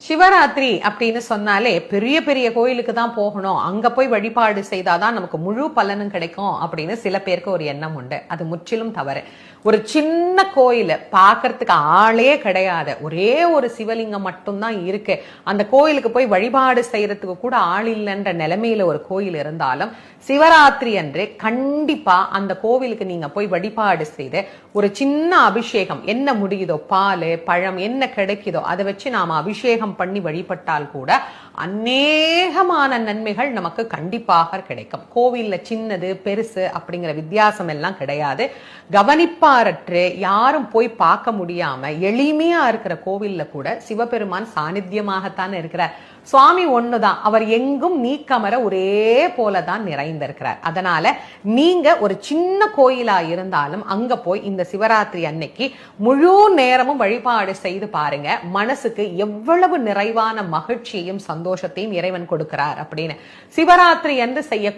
சிவராத்திரி அப்படின்னு சொன்னாலே பெரிய பெரிய கோயிலுக்கு தான் போகணும், அங்க போய் வழிபாடு செய்தாதான் நமக்கு முழு பலனும் கிடைக்கும் அப்படின்னு சில பேருக்கு ஒரு எண்ணம் உண்டு. அது முற்றிலும் தவறு. ஒரு சின்ன கோயில் பார்க்கறதுக்கு ஆளே கிடையாது, ஒரே ஒரு சிவலிங்கம் மட்டும்தான் இருக்கு, அந்த கோயிலுக்கு போய் வழிபாடு செய்யறதுக்கு கூட ஆள் இல்லைன்ற நிலைமையில ஒரு கோயில் இருந்தாலும் சிவராத்திரி அன்று கண்டிப்பா அந்த கோவிலுக்கு நீங்க போய் வழிபாடு செய்து ஒரு சின்ன அபிஷேகம், என்ன முடியுதோ பால் பழம் என்ன கிடைக்குதோ அதை வச்சு நாம அபிஷேகம் பண்ணி வழிபட்டால் கூட அநேகமான நன்மைகள் நமக்கு கண்டிப்பாக கிடைக்கும். கோவில்ல சின்னது பெருசு அப்படிங்கிற வித்தியாசம் எல்லாம் கிடையாது. கவனிப்பாரற்று யாரும் போய் பார்க்க முடியாம எளிமையா இருக்கிற கோவில்ல கூட சிவபெருமான் சாநித்தியமாகத்தான் இருக்கிறார். சுவாமி ஒண்ணுதான், அவர் எங்கும் நீக்கமர ஒரே போலதான் நிறைந்திருக்கிறார். அதனால நீங்க ஒரு சின்ன கோயிலா இருந்தாலும் அங்க போய் இந்த சிவராத்திரி அன்னைக்கு முழு நேரமும் வழிபாடு செய்து பாருங்க. மனசுக்கு எவ்வளவு நிறைவான மகிழ்ச்சியையும் சந்தோஷத்தையும் இறைவன் கொடுக்கிறார் அப்படின்னு. சிவராத்திரி என்று செய்யக்கூடிய